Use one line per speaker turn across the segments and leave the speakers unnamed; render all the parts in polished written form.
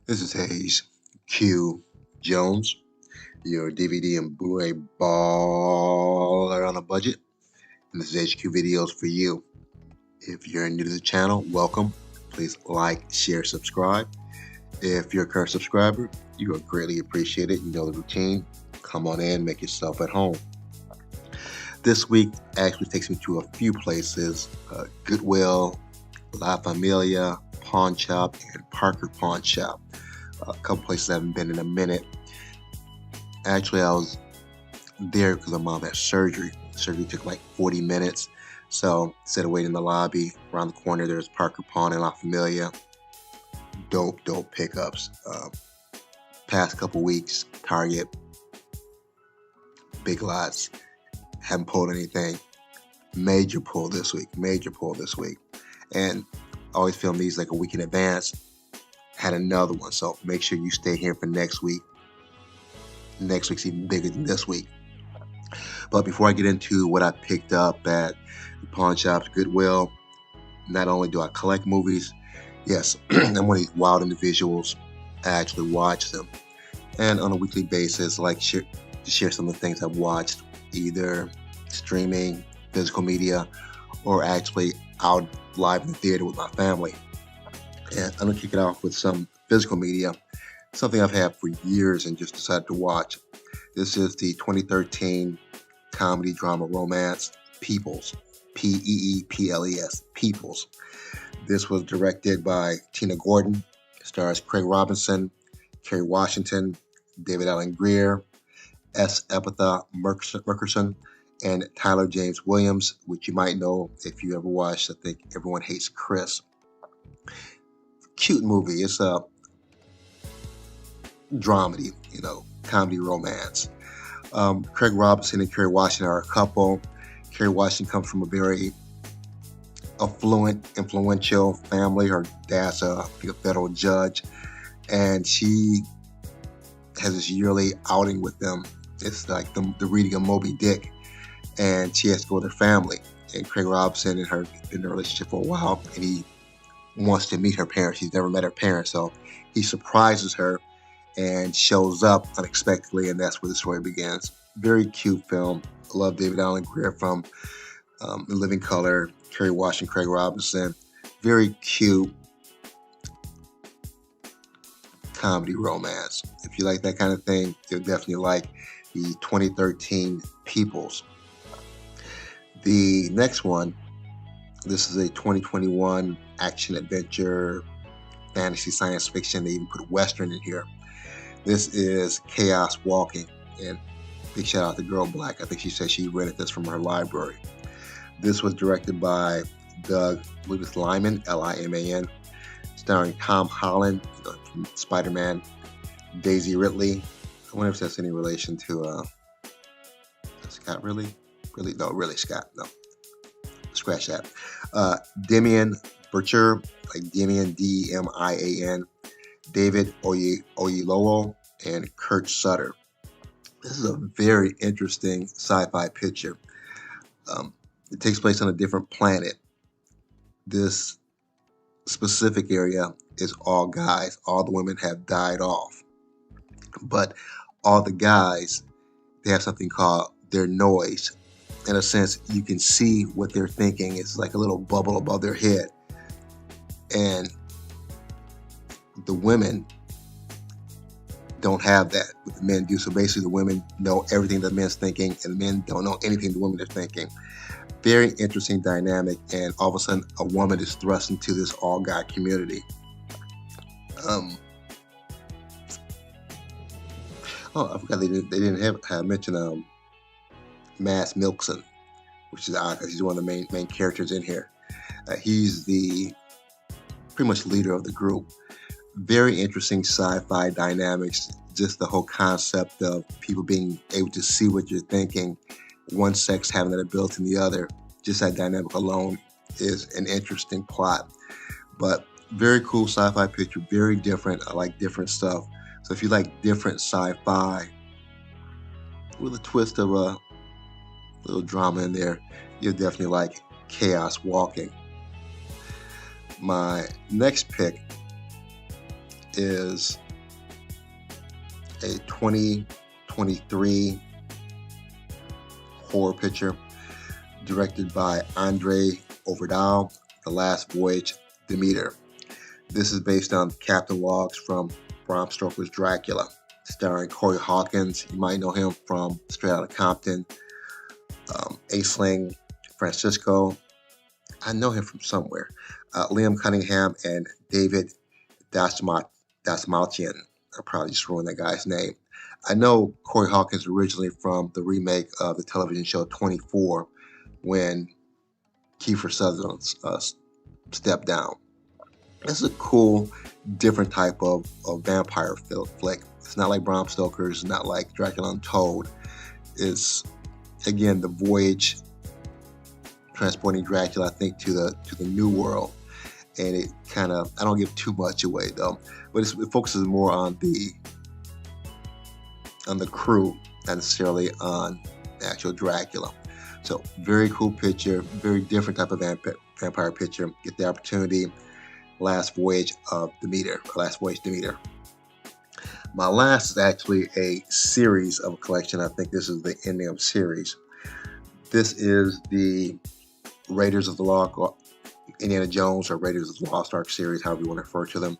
This is Hayes Q Jones, your DVD and Blu-ray baller on a budget. And this is HQ Videos for you. If you're new to the channel, welcome. Please like, share, subscribe. If you're a current subscriber, you are greatly appreciated. You know the routine. Come on in, make yourself at home. This week actually takes me to a few places: Goodwill, La Familia, Pawnshop, and Parker Pawnshop. A couple places I haven't been in a minute. Actually, I was there because my mom had surgery. Surgery took like 40 minutes. So instead of waiting in the lobby, around the corner there's Parker Pawn and La Familia. Dope pickups. Past couple weeks, Target, Big Lots, haven't pulled anything. Major pull this week. And I always film these like a week in advance. Had another one, so make sure you stay here for next week. Next week's even bigger than this week. But before I get into what I picked up at the pawn shops, Goodwill, not only do I collect movies, yes, I'm one of these wild individuals. I actually watch them, and on a weekly basis, like to share some of the things I've watched, either streaming, physical media, or actually out live in the theater with my family. And I'm gonna kick it off with some physical media, something I've had for years and just decided to watch. This is the 2013 comedy drama romance Peoples, P-E-E-P-L-E-S, Peoples. This was directed by Tina Gordon, stars Craig Robinson, Kerry Washington, David Allen Greer, S. Epitha Murkerson, and Tyler James Williams, which you might know if you ever watched, I think, Everyone Hates Chris. Cute movie. It's a dramedy, comedy romance. Craig Robinson and Kerry Washington are a couple. Kerry Washington comes from a very affluent, influential family. Her dad's a federal judge, and she has this yearly outing with them. It's like the reading of Moby Dick, and she has to go with her family. And Craig Robinson and her have been in a relationship for a while, and he wants to meet her parents. He's never met her parents, so he surprises her and shows up unexpectedly, and that's where the story begins. Very cute film. I love David Allen Greer from In Living Color, Kerry Washington, Craig Robinson. Very cute comedy romance. If you like that kind of thing, you'll definitely like the 2013 Peoples. The next one, this is a 2021 action adventure, fantasy, science fiction. They even put Western in here. This is Chaos Walking, and big shout out to Girl Black. I think she said she rented this from her library. This was directed by Doug Lyman, L-I-M-A-N, starring Tom Holland from Spider-Man, Daisy Ridley. I wonder if that's any relation to Scott Ridley? No, really Scott. No, scratch that. Demian Burcher, like Demian, D-M-I-A-N, David Oyelowo, and Kurt Sutter. This is a very interesting sci-fi picture. It takes place on a different planet. This specific area is all guys. All the women have died off. But all the guys, they have something called their noise. In a sense, you can see what they're thinking. It's like a little bubble above their head. And the women don't have that, but the men do. So basically the women know everything the men's thinking, and the men don't know anything the women are thinking. Very interesting dynamic, and all of a sudden a woman is thrust into this all-guy community. I forgot they didn't have mentioned Mads Mikkelsen, which is odd because he's one of the main characters in here. He's the pretty much leader of the group. Very interesting sci-fi dynamics, just the whole concept of people being able to see what you're thinking, one sex having that ability than the other. Just that dynamic alone is an interesting plot. But very cool sci-fi picture, very different. I like different stuff. So if you like different sci-fi with a twist of a little drama in there, you'll definitely like Chaos Walking. My next pick is a 2023 horror picture directed by Andre Overdahl, The Last Voyage, Demeter. This is based on Captain Logs from Bram Stoker's Dracula, starring Corey Hawkins. You might know him from Straight Outta Compton, Aisling, Francisco. I know him from somewhere. Liam Cunningham and David Dasmalchian. I probably just ruined that guy's name. I know Corey Hawkins originally from the remake of the television show 24, when Kiefer Sutherland stepped down. This is a cool, different type of vampire flick. It's not like Bram Stoker's, not like Dracula Untold. It's, again, the voyage transporting Dracula, I think, to the new world. And it kind of, I don't give too much away though, but it focuses more on the crew, not necessarily on actual Dracula. So very cool picture, very different type of vampire picture. Get the opportunity. Last Voyage of Demeter, or Last Voyage Demeter. My last is actually a series of a collection. I think this is the ending of a series. This is the Raiders of the Lost, Indiana Jones, or Raiders of the Lost Ark series, however you want to refer to them.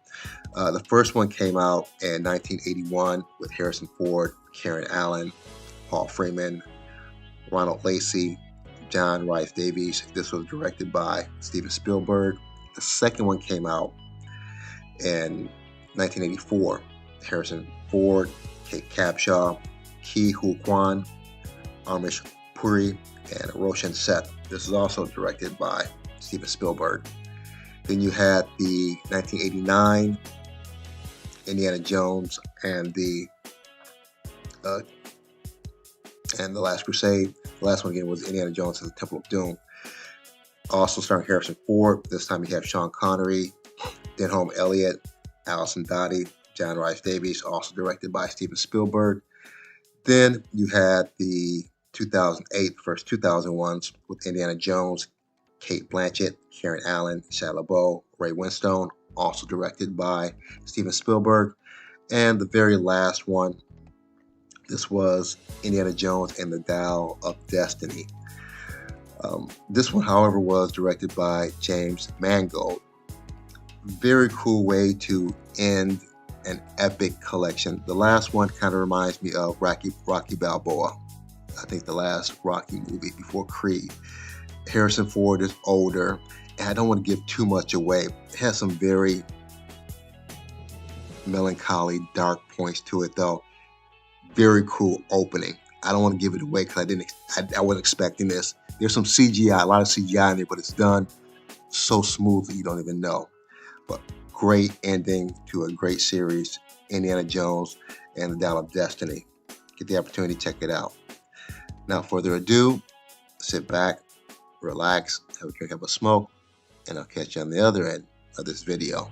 The first one came out in 1981 with Harrison Ford, Karen Allen, Paul Freeman, Ronald Lacey, John Rhys Davies. This was directed by Steven Spielberg. The second one came out in 1984. Harrison Ford, Kate Capshaw, Ke Huy Quan, Amish Puri, and Roshan Seth. This is also directed by Steven Spielberg. Then you had the 1989 Indiana Jones and the Last Crusade. The last one again was Indiana Jones and the Temple of Doom. Also starring Harrison Ford. This time you have Sean Connery, Denholm Elliott, Alison Dottie, John Rhys Davies, also directed by Steven Spielberg. Then you had the 2008, first 2001s with Indiana Jones, Kate Blanchett, Karen Allen, Shia LaBeouf, Ray Winstone, also directed by Steven Spielberg. And the very last one, this was Indiana Jones and the Dial of Destiny. This one, however, was directed by James Mangold. Very cool way to end an epic collection. The last one kind of reminds me of Rocky Balboa. I think the last Rocky movie before Creed. Harrison Ford is older, and I don't want to give too much away. It has some very melancholy, dark points to it, though. Very cool opening. I don't want to give it away because I wasn't expecting this. There's some CGI, a lot of CGI in there, but it's done so smoothly you don't even know. But great ending to a great series, Indiana Jones and the Dial of Destiny. Get the opportunity to check it out. Now, further ado, sit back, relax, have a drink, have a smoke, and I'll catch you on the other end of this video.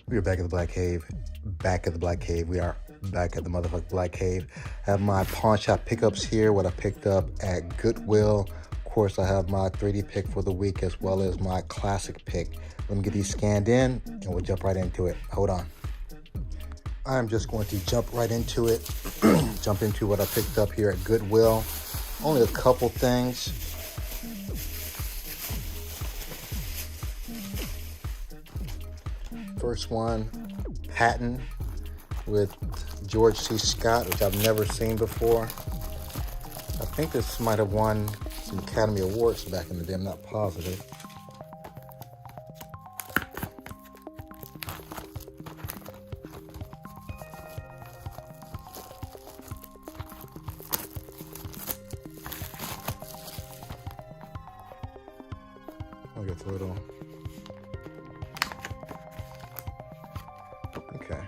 We are back at the Black Cave. Back at the Black Cave. We are back at the motherfucking Black Cave. I have my Pawnshop pickups here, what I picked up at Goodwill. Of course, I have my 3D pick for the week as well as my classic pick. Let me get these scanned in and we'll jump right into it. Hold on. I'm just going to jump right into it. Jump into what I picked up here at Goodwill. Only a couple things. First one, Patton with George C. Scott, which I've never seen before. I think this might have won some Academy Awards back in the day. I'm not positive. I'll get a little. Okay.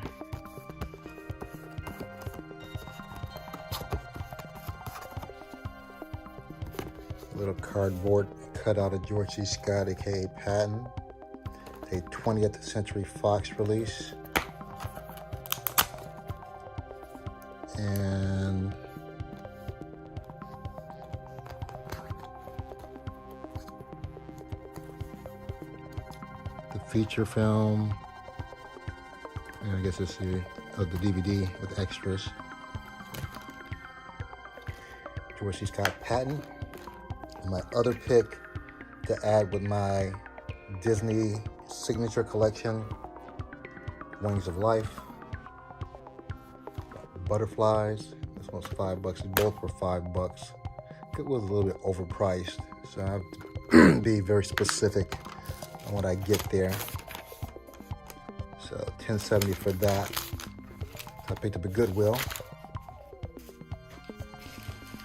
A little cardboard cutout of George C. Scott, aka Patton. A 20th Century Fox release. And the feature film. And I guess it's the DVD with extras. George C. Scott Patton. And my other pick to add with my Disney signature collection, Wings of Life, butterflies. This one's $5. Both were $5. It was a little bit overpriced, so I have to be very specific on what I get there. So $10.70 for that. I picked up a Goodwill.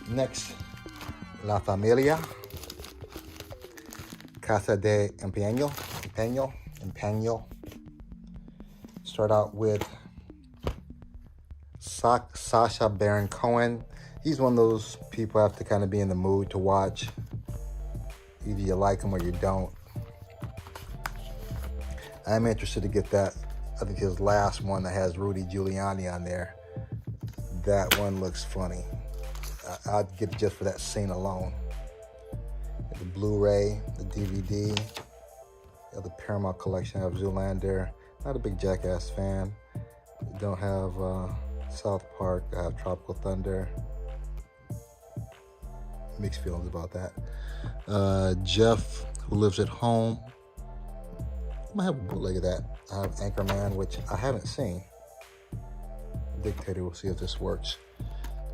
Next, La Familia, Casa de Empeño. Start out with Sacha Baron Cohen. He's one of those people I have to kind of be in the mood to watch. Either you like him or you don't. I'm interested to get that. I think his last one that has Rudy Giuliani on there. That one looks funny. I'd get it just for that scene alone. The Blu-ray, the DVD, the Paramount collection. I have Zoolander. Not a big Jackass fan. Don't have South Park. I have Tropical Thunder. Mixed feelings about that. Jeff, Who Lives at Home. I might have a bootleg of that. I have Anchorman, which I haven't seen. Dictator, we'll see if this works.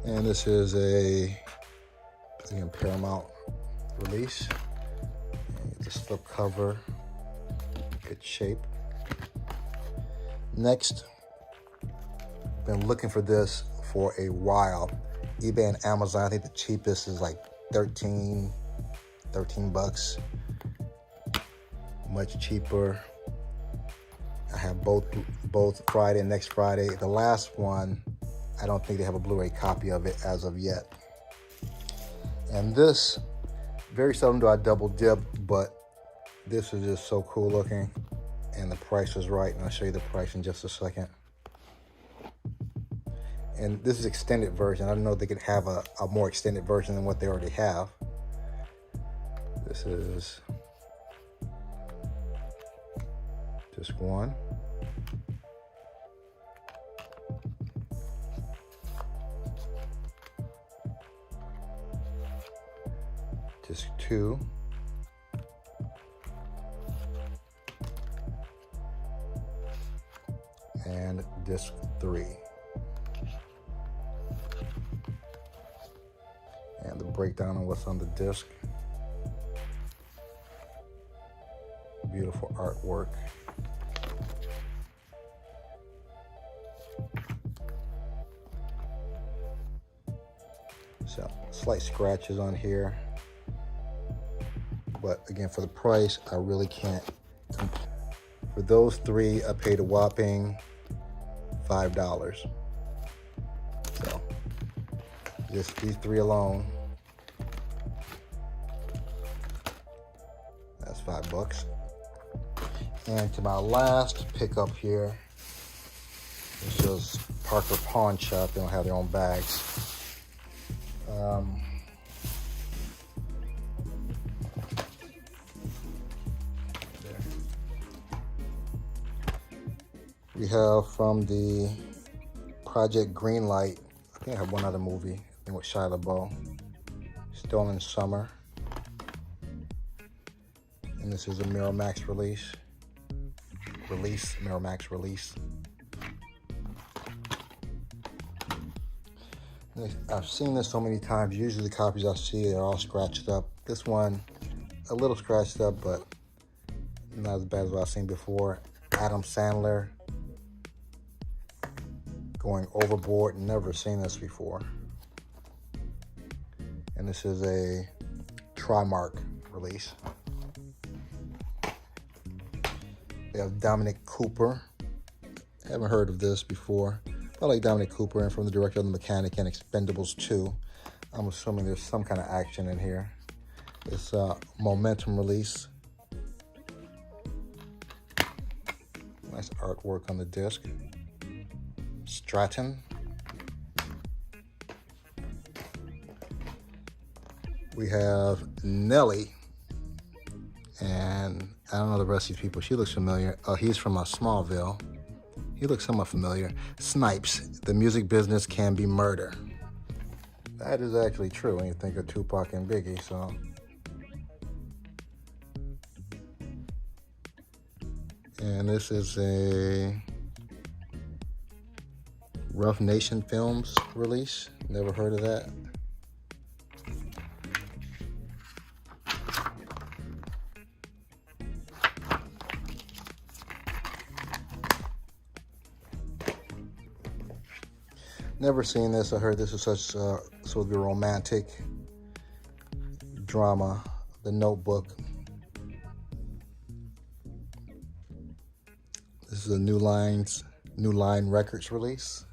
And this is a Paramount release. The slip cover, good shape. Next, been looking for this for a while. eBay and Amazon, I think the cheapest is like 13 bucks. Much cheaper. I have both Friday and next Friday. The last one, I don't think they have a Blu-ray copy of it as of yet. And this, very seldom do I double dip, but this is just so cool looking. And the price is right, and I'll show you the price in just a second. And this is extended version. I don't know if they could have a more extended version than what they already have. This is just one. Just two. and disc 3. And the breakdown on what's on the disc. Beautiful artwork. So slight scratches on here, but again, for the price, I really can't complain. For those 3, I paid a whopping $5. So just these 3 alone, that's $5. And to my last pickup here, this is Parker Pawnshop. They don't have their own bags. There. We have from the Project Greenlight, I think I have one other movie, I think with Shia LaBeouf, Stolen Summer. And this is a Miramax release. Miramax release. I've seen this so many times. Usually the copies I see are all scratched up. This one, a little scratched up, but not as bad as what I've seen before. Adam Sandler, Going Overboard. Never seen this before. And this is a Trimark release. We have Dominic Cooper. Haven't heard of this before. I like Dominic Cooper, and from the director of The Mechanic and Expendables 2. I'm assuming there's some kind of action in here. It's a Momentum release. Nice artwork on the disc. Stratton. We have Nelly. And I don't know the rest of these people. She looks familiar. Oh, he's from Smallville. He looks somewhat familiar. Snipes, the music business can be murder. That is actually true when you think of Tupac and Biggie, so. And this is a Rough Nation Films release. Never heard of that. Never seen this. I heard this is supposed to be romantic drama. The Notebook. This is a New Line Records release.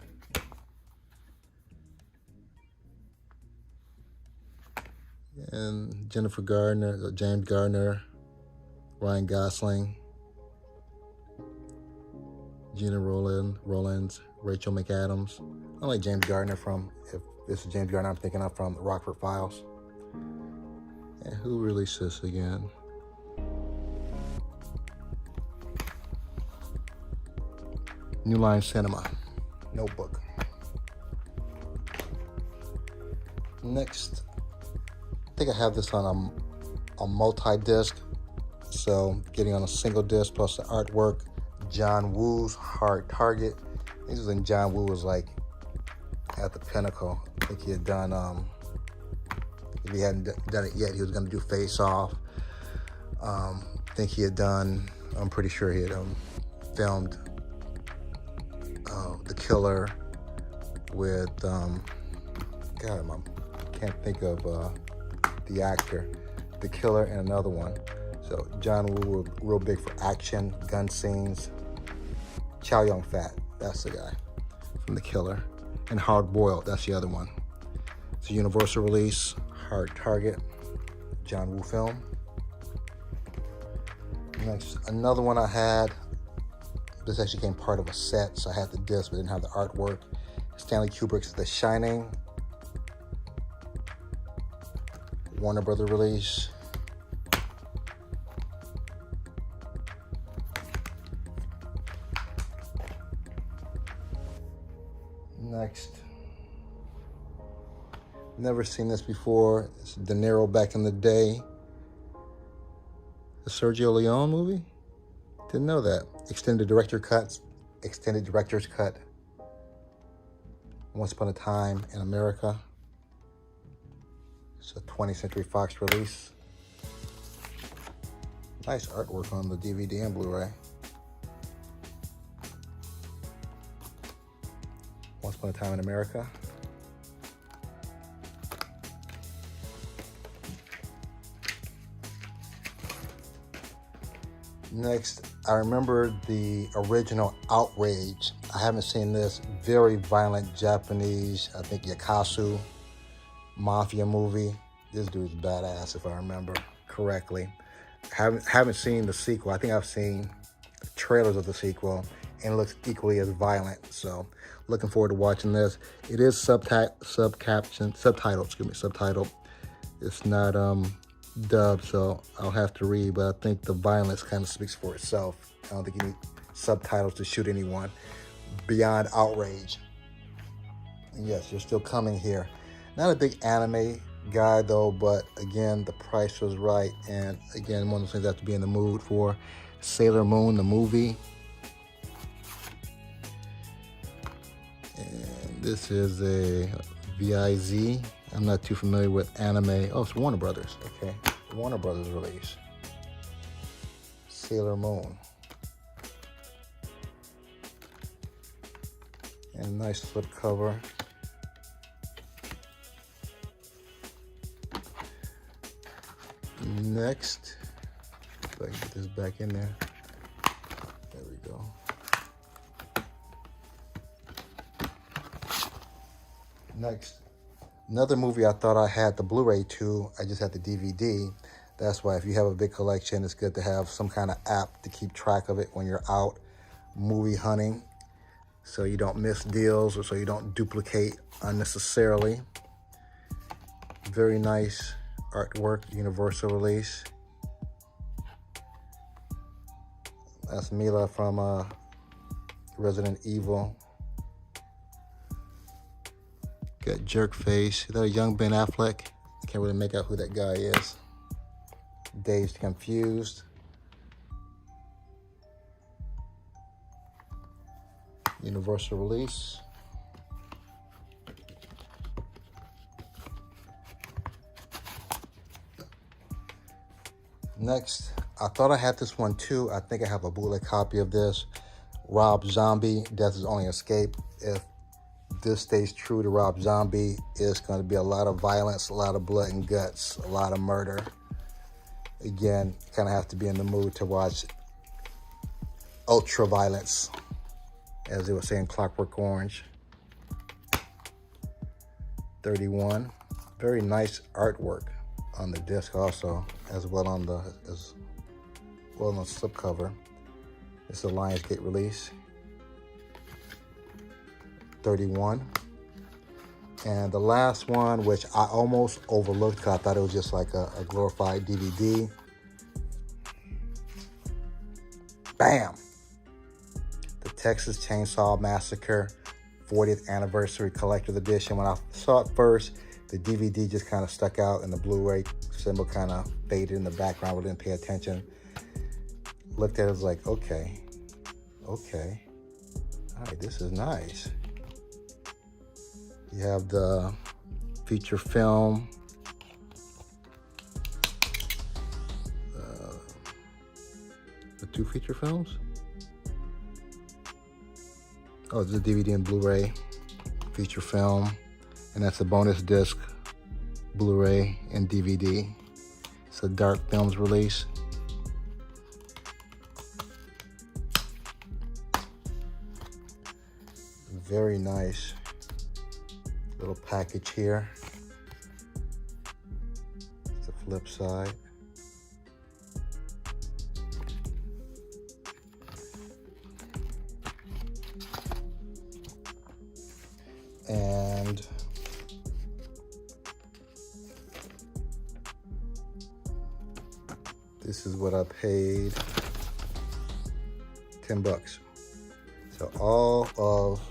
And Jennifer Gardner, James Gardner, Ryan Gosling, Gina Rollins, Rachel McAdams. I like James Gardner from, if this is James Gardner I'm thinking of, from the Rockford Files. And who released this again? New Line Cinema, Notebook. Next, I think I have this on a multi-disc. So getting on a single disc plus the artwork, John Woo's Hard Target. This was when John Woo was like at the pinnacle. I think he had done, if he hadn't done it yet, he was gonna do Face Off. I think he had done, I'm pretty sure he had filmed The Killer with, God, I can't think of the actor. The Killer and another one. So John Woo, real big for action, gun scenes. Chow Yun-fat, that's the guy from The Killer. And Hard Boiled, that's the other one. It's a Universal release, Hard Target, John Woo film. Next, another one I had. This actually came part of a set, so I had the disc, but didn't have the artwork. Stanley Kubrick's The Shining. Warner Brother release. Next, never seen this before. It's De Niro Back in the Day. The Sergio Leone movie? Didn't know that. Extended director cuts. extended director's cut. Once Upon a Time in America. It's a 20th Century Fox release. Nice artwork on the DVD and Blu-ray. Once Upon a Time in America. Next, I remember the original Outrage. I haven't seen this. Very violent Japanese, I think Yakuza mafia movie. This dude's badass if I remember correctly. Haven't seen the sequel. I think I've seen trailers of the sequel and it looks equally as violent. So looking forward to watching this. It is subtitled. It's not dubbed, so I'll have to read, but I think the violence kind of speaks for itself. I don't think you need subtitles to shoot anyone. Beyond Outrage. And yes, you're still coming here. Not a big anime guy though, but again, the price was right. And again, one of the things I have to be in the mood for. Sailor Moon, the movie. And this is a VIZ. I'm not too familiar with anime. Oh, it's Warner Brothers. Okay, Warner Brothers release. Sailor Moon. And nice slipcover. Next, if I can get this back in there. There we go. Next, another movie I thought I had the Blu-ray to. I just had the DVD. That's why if you have a big collection, it's good to have some kind of app to keep track of it when you're out movie hunting, so you don't miss deals or so you don't duplicate unnecessarily. Very nice artwork, universal release. That's Mila from Resident Evil. Got jerk face. Is that a young Ben Affleck? I can't really make out who that guy is. Dazed Confused. Universal release. Next, I thought I had this one too. I think I have a bootleg copy of this. Rob Zombie, Death is Only Escape. If this stays true to Rob Zombie, it's going to be a lot of violence, a lot of blood and guts, a lot of murder. Again, kind of have to be in the mood to watch ultra violence, as they were saying, Clockwork Orange. 31. Very nice artwork on the disc also, as well on the slipcover. It's a Lionsgate release. 31. And the last one, which I almost overlooked because I thought it was just like a glorified DVD. Bam! The Texas Chainsaw Massacre 40th Anniversary Collector's Edition. When I saw it first, the DVD just kind of stuck out and the Blu-ray symbol kind of faded in the background. We didn't pay attention. Looked at it, was like, okay. All right, this is nice. You have the feature film. The two feature films? Oh, this is a DVD and Blu-ray feature film. And that's a bonus disc, Blu-ray and DVD. It's a Dark Films release. Very nice little package here. It's the flip side. And this is what I paid, $10. So all of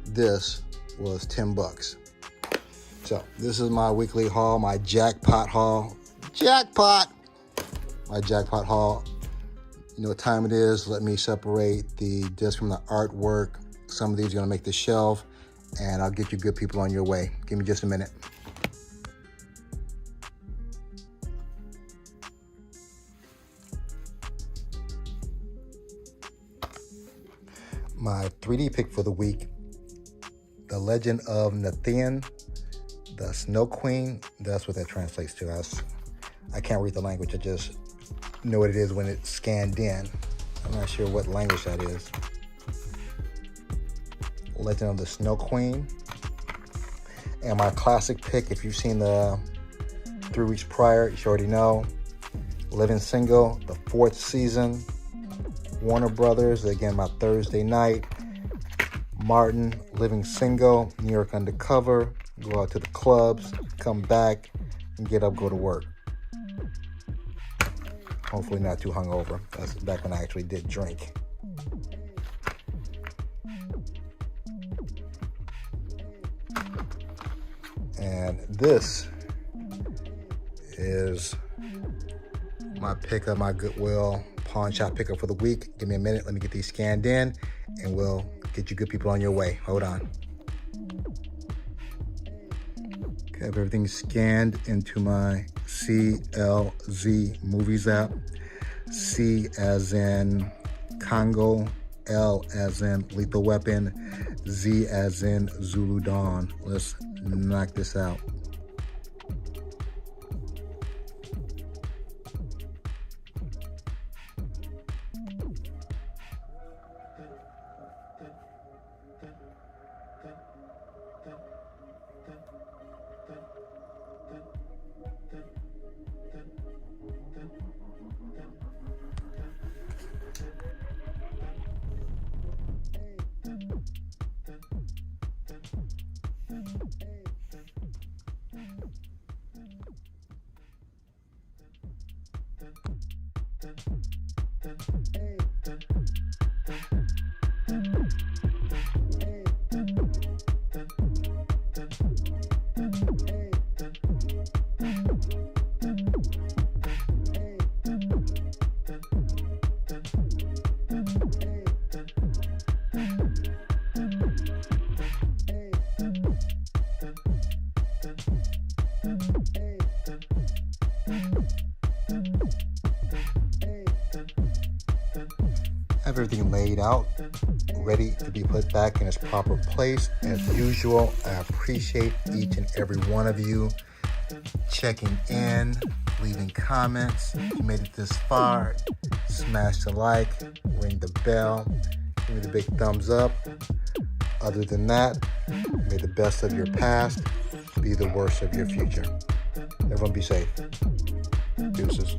this was $10. So this is my weekly haul, my jackpot haul. Jackpot! My jackpot haul. You know what time it is. Let me separate the disc from the artwork. Some of these are gonna make the shelf, and I'll get you good people on your way. Give me just a minute. My 3D pick for the week, The Legend of Nathan, the Snow Queen. That's what that translates to. I can't read the language, I just know what it is when it's scanned in. I'm not sure what language that is. Legend of the Snow Queen. And my classic pick, if you've seen the 3 weeks prior, you should already know. Living Single, the 4th season. Warner Brothers, again, my Thursday night. Martin, Living Single, New York Undercover. Go out to the clubs, come back, and get up, go to work. Hopefully not too hungover. That's back when I actually did drink. And this is my pickup, my Goodwill Pawnshop pickup for the week. Give me a minute. Let me get these scanned in, and we'll get you good people on your way. Hold on. Okay, I have everything scanned into my CLZ Movies app. C as in Congo, L as in Lethal Weapon, Z as in Zulu Dawn. Let's knock this out. Have everything laid out, ready to be put back in its proper place. As usual, I appreciate each and every one of you checking in, leaving comments. If you made it this far, smash the like, ring the bell, give me the big thumbs up. Other than that, may the best of your past be the worst of your future. Everyone be safe. Deuces.